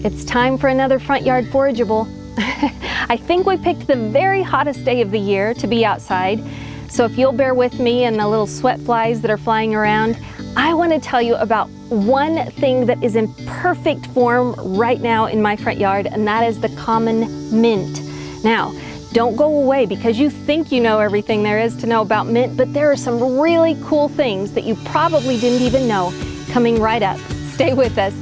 It's time for another front yard forageable. I think we picked the very hottest day of the year to be outside. So if you'll bear with me and the little sweat flies that are flying around, I want to tell you about one thing that is in perfect form right now in my front yard, and that is the common mint. Now, don't go away because you think you know everything there is to know about mint, but there are some really cool things that you probably didn't even know coming right up. Stay with us.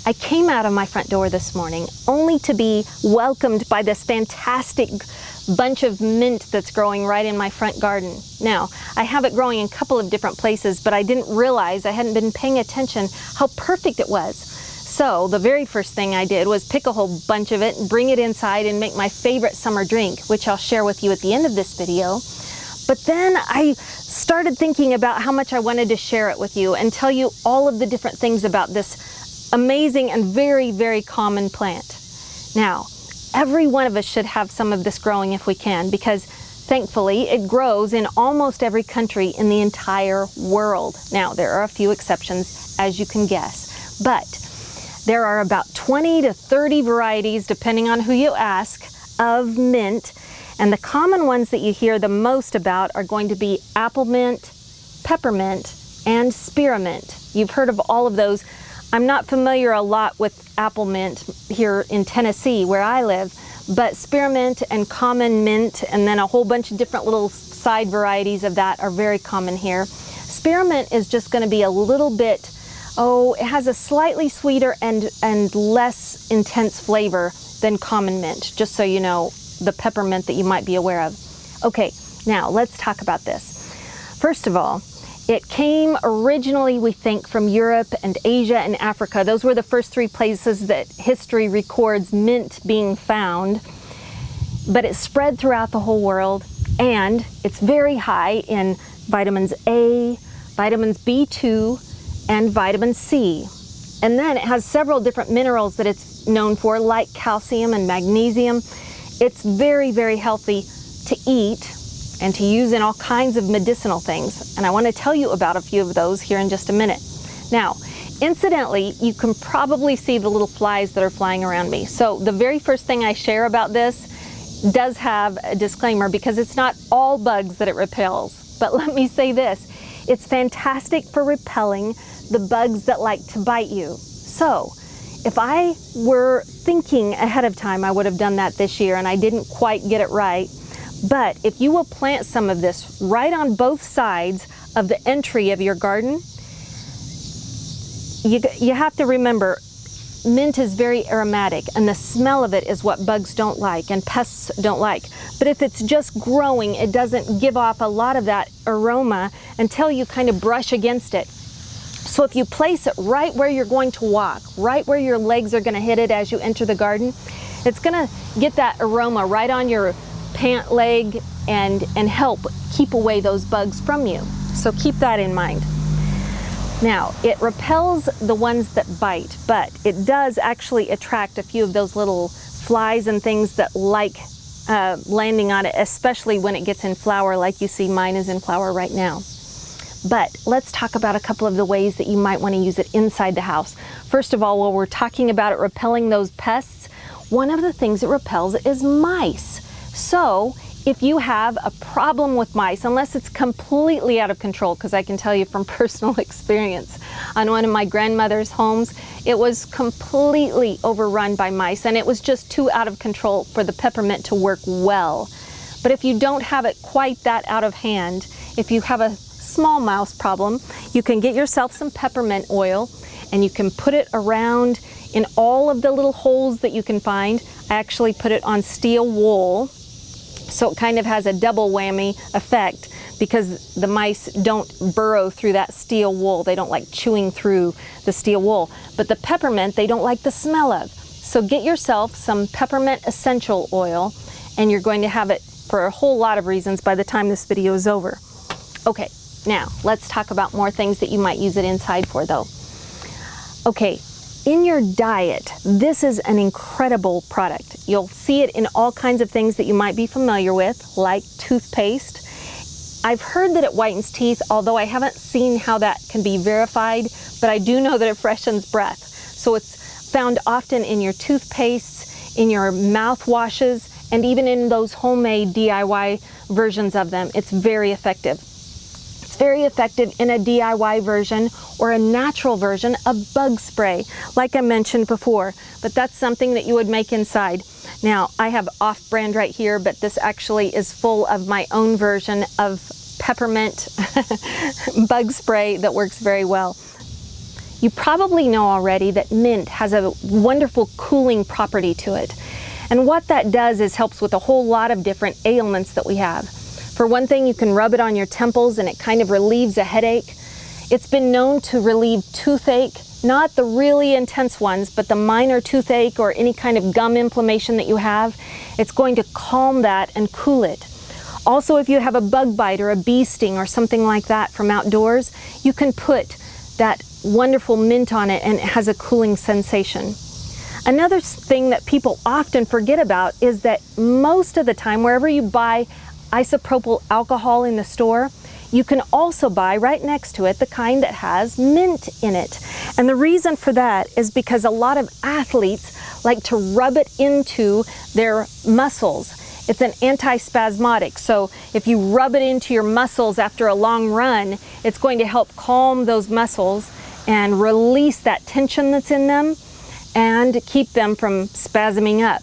I came out of my front door this morning only to be welcomed by this fantastic bunch of mint that's growing right in my front garden. Now, I have it growing in a couple of different places, but I didn't realize, I hadn't been paying attention how perfect it was. So the very first thing I did was pick a whole bunch of it and bring it inside and make my favorite summer drink, which I'll share with you at the end of this video. But then I started thinking about how much I wanted to share it with you and tell you all of the different things about this amazing and very, very common plant. Now, every one of us should have some of this growing if we can, because thankfully it grows in almost every country in the entire world. Now, there are a few exceptions, as you can guess, but there are about 20 to 30 varieties, depending on who you ask, of mint. And the common ones that you hear the most about are going to be apple mint, peppermint, and spearmint. You've heard of all of those. I'm not familiar a lot with apple mint here in Tennessee where I live, but spearmint and common mint and then a whole bunch of different little side varieties of that are very common here. Spearmint is just going to be a little bit, it has a slightly sweeter and less intense flavor than common mint, just so you know the peppermint that you might be aware of. Okay, now let's talk about this. First of all, it came originally, we think, from Europe and Asia and Africa. Those were the first three places that history records mint being found. But it spread throughout the whole world, and it's very high in vitamins A, vitamins B2, and vitamin C. And then it has several different minerals that it's known for, like calcium and magnesium. It's very, very healthy to eat and to use in all kinds of medicinal things. And I want to tell you about a few of those here in just a minute. Now, incidentally, you can probably see the little flies that are flying around me. So the very first thing I share about this does have a disclaimer because it's not all bugs that it repels. But let me say this, it's fantastic for repelling the bugs that like to bite you. So if I were thinking ahead of time, I would have done that this year, and I didn't quite get it right. But if you will plant some of this right on both sides of the entry of your garden, you have to remember, mint is very aromatic, and the smell of it is what bugs don't like and pests don't like. But if it's just growing, it doesn't give off a lot of that aroma until you kind of brush against it. So if you place it right where you're going to walk, right where your legs are going to hit it as you enter the garden, it's going to get that aroma right on your pant leg and help keep away those bugs from you. So keep that in mind. Now, it repels the ones that bite, but it does actually attract a few of those little flies and things that like landing on it, especially when it gets in flower, like you see mine is in flower right now. But let's talk about a couple of the ways that you might want to use it inside the house. First of all, while we're talking about it repelling those pests, one of the things it repels is mice. So if you have a problem with mice, unless it's completely out of control, because I can tell you from personal experience, on one of my grandmother's homes, it was completely overrun by mice, and it was just too out of control for the peppermint to work well. But if you don't have it quite that out of hand, if you have a small mouse problem, you can get yourself some peppermint oil, and you can put it around in all of the little holes that you can find. I actually put it on steel wool, so it kind of has a double whammy effect because the mice don't burrow through that steel wool. They don't like chewing through the steel wool. But the peppermint, they don't like the smell of. So get yourself some peppermint essential oil, and you're going to have it for a whole lot of reasons by the time this video is over. Okay, now let's talk about more things that you might use it inside for though. Okay, in your diet, this is an incredible product. You'll see it in all kinds of things that you might be familiar with, like toothpaste. I've heard that it whitens teeth, although I haven't seen how that can be verified, but I do know that it freshens breath. So it's found often in your toothpastes, in your mouthwashes, and even in those homemade DIY versions of them. It's very effective. It's very effective in a DIY version or a natural version of bug spray, like I mentioned before, but that's something that you would make inside. Now, I have off-brand right here, but this actually is full of my own version of peppermint bug spray that works very well. You probably know already that mint has a wonderful cooling property to it. And what that does is helps with a whole lot of different ailments that we have. For one thing, you can rub it on your temples and it kind of relieves a headache. It's been known to relieve toothache, not the really intense ones, but the minor toothache or any kind of gum inflammation that you have. It's going to calm that and cool it. Also, if you have a bug bite or a bee sting or something like that from outdoors, you can put that wonderful mint on it and it has a cooling sensation. Another thing that people often forget about is that most of the time, wherever you buy isopropyl alcohol in the store, you can also buy right next to it the kind that has mint in it. And the reason for that is because a lot of athletes like to rub it into their muscles. It's an antispasmodic, so if you rub it into your muscles after a long run, it's going to help calm those muscles and release that tension that's in them and keep them from spasming up.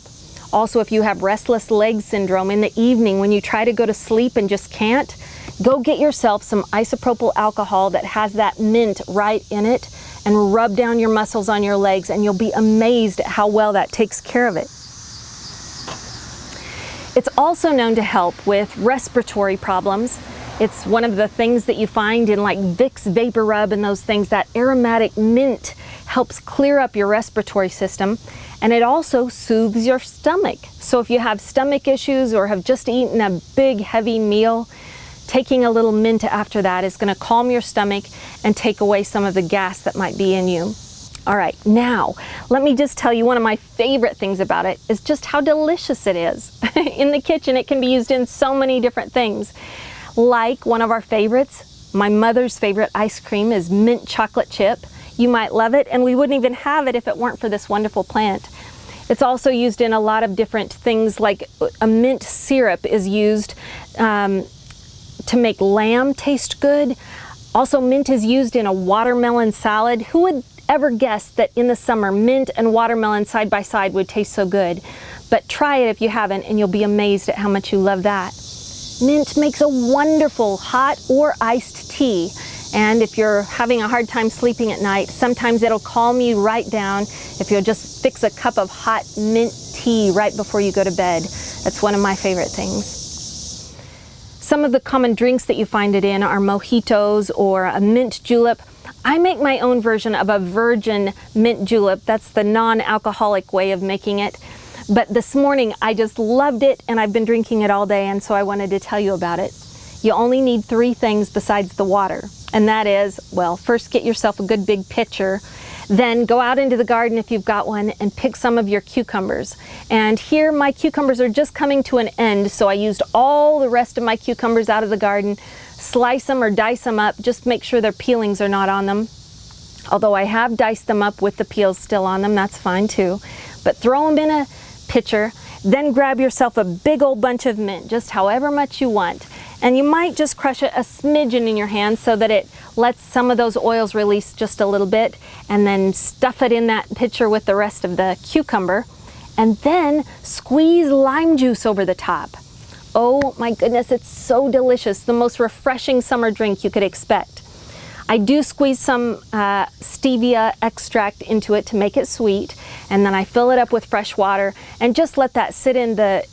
Also, if you have restless leg syndrome in the evening when you try to go to sleep and just can't, go get yourself some isopropyl alcohol that has that mint right in it and rub down your muscles on your legs, and you'll be amazed at how well that takes care of it. It's also known to help with respiratory problems. It's one of the things that you find in like Vicks Vapor Rub and those things. That aromatic mint helps clear up your respiratory system, and it also soothes your stomach. So if you have stomach issues or have just eaten a big heavy meal, taking a little mint after that is going to calm your stomach and take away some of the gas that might be in you. All right, now let me just tell you, one of my favorite things about it is just how delicious it is. In the kitchen, it can be used in so many different things. Like one of our favorites, my mother's favorite ice cream is mint chocolate chip. You might love it, and we wouldn't even have it if it weren't for this wonderful plant. It's also used in a lot of different things, like a mint syrup is used to make lamb taste good. Also, mint is used in a watermelon salad. Who would ever guess that in the summer mint and watermelon side by side would taste so good? But try it if you haven't, and you'll be amazed at how much you love that. Mint makes a wonderful hot or iced tea, and if you're having a hard time sleeping at night, sometimes it'll calm you right down if you'll just fix a cup of hot mint tea right before you go to bed. That's one of my favorite things. Some of the common drinks that you find it in are mojitos or a mint julep. I make my own version of a virgin mint julep. That's the non-alcoholic way of making it. But this morning I just loved it, and I've been drinking it all day, and so I wanted to tell you about it. You only need 3 things besides the water, and that is, well, first get yourself a good big pitcher, then go out into the garden if you've got one and pick some of your cucumbers. And here my cucumbers are just coming to an end, so I used all the rest of my cucumbers out of the garden. Slice them or dice them up, just make sure their peelings are not on them. Although I have diced them up with the peels still on them, that's fine too. But throw them in a pitcher, then grab yourself a big old bunch of mint, just however much you want. And you might just crush it a smidgen in your hand so that it lets some of those oils release just a little bit, and then stuff it in that pitcher with the rest of the cucumber, and then squeeze lime juice over the top. Oh my goodness, it's so delicious. The most refreshing summer drink you could expect. I do squeeze some stevia extract into it to make it sweet, and then I fill it up with fresh water and just let that sit in the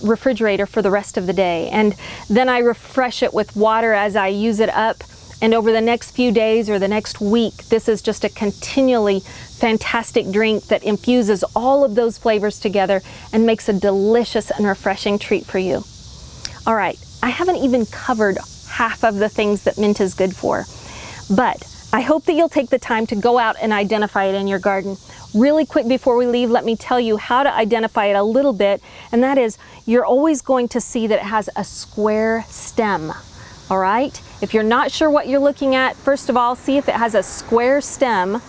refrigerator for the rest of the day. And then I refresh it with water as I use it up, and over the next few days or the next week, this is just a continually fantastic drink that infuses all of those flavors together and makes a delicious and refreshing treat for you. All right, I haven't even covered half of the things that mint is good for, but I hope that you'll take the time to go out and identify it in your garden. Really quick before we leave, let me tell you how to identify it a little bit, and that is you're always going to see that it has a square stem. All right? If you're not sure what you're looking at, first of all, see if it has a square stem,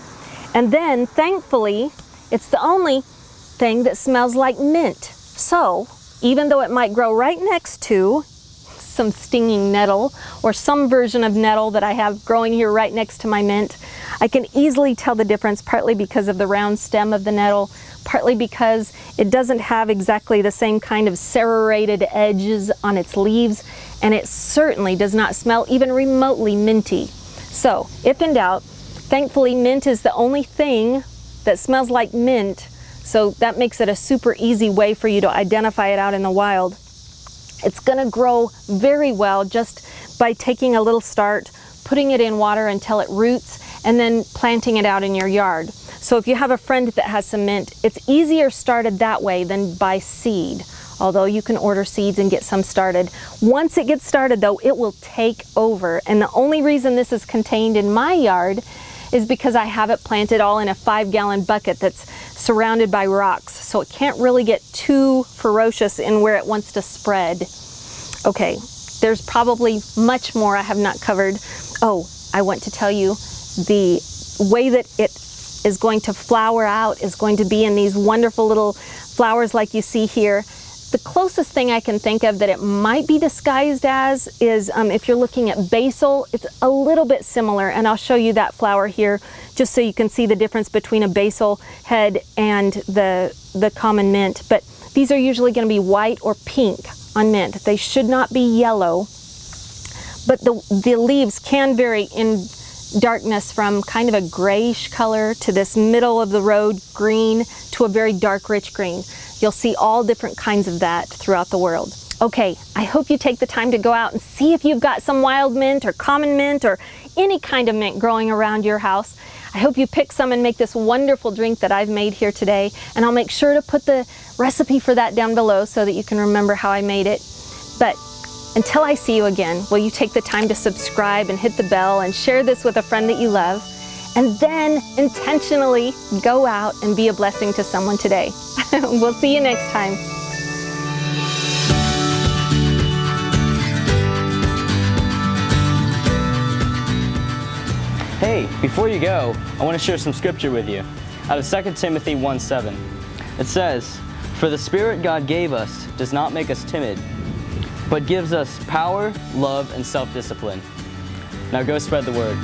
and then thankfully, it's the only thing that smells like mint. So, even though it might grow right next to some stinging nettle or some version of nettle that I have growing here right next to my mint, I can easily tell the difference, partly because of the round stem of the nettle, partly because it doesn't have exactly the same kind of serrated edges on its leaves, and it certainly does not smell even remotely minty. So, if in doubt, thankfully mint is the only thing that smells like mint, so that makes it a super easy way for you to identify it out in the wild. It's going to grow very well just by taking a little start, putting it in water until it roots, and then planting it out in your yard. So if you have a friend that has some mint, it's easier started that way than by seed, although you can order seeds and get some started. Once it gets started though, it will take over. And the only reason this is contained in my yard is because I have it planted all in a 5-gallon bucket that's surrounded by rocks, so it can't really get too ferocious in where it wants to spread. Okay, there's probably much more I have not covered. Oh, I want to tell you the way that it is going to flower out is going to be in these wonderful little flowers like you see here. The closest thing I can think of that it might be disguised as is if you're looking at basil, it's a little bit similar, and I'll show you that flower here just so you can see the difference between a basil head and the common mint. But these are usually going to be white or pink on mint. They should not be yellow, but the leaves can vary in darkness from kind of a grayish color to this middle of the road green to a very dark rich green. You'll see all different kinds of that throughout the world. Okay, I hope you take the time to go out and see if you've got some wild mint or common mint or any kind of mint growing around your house. I hope you pick some and make this wonderful drink that I've made here today, and I'll make sure to put the recipe for that down below so that you can remember how I made it. But until I see you again, will you take the time to subscribe and hit the bell and share this with a friend that you love? And then intentionally go out and be a blessing to someone today. We'll see you next time. Hey, before you go, I want to share some scripture with you. Out of 2 Timothy 1:7. It says, "For the Spirit God gave us does not make us timid, but gives us power, love, and self-discipline." Now go spread the word.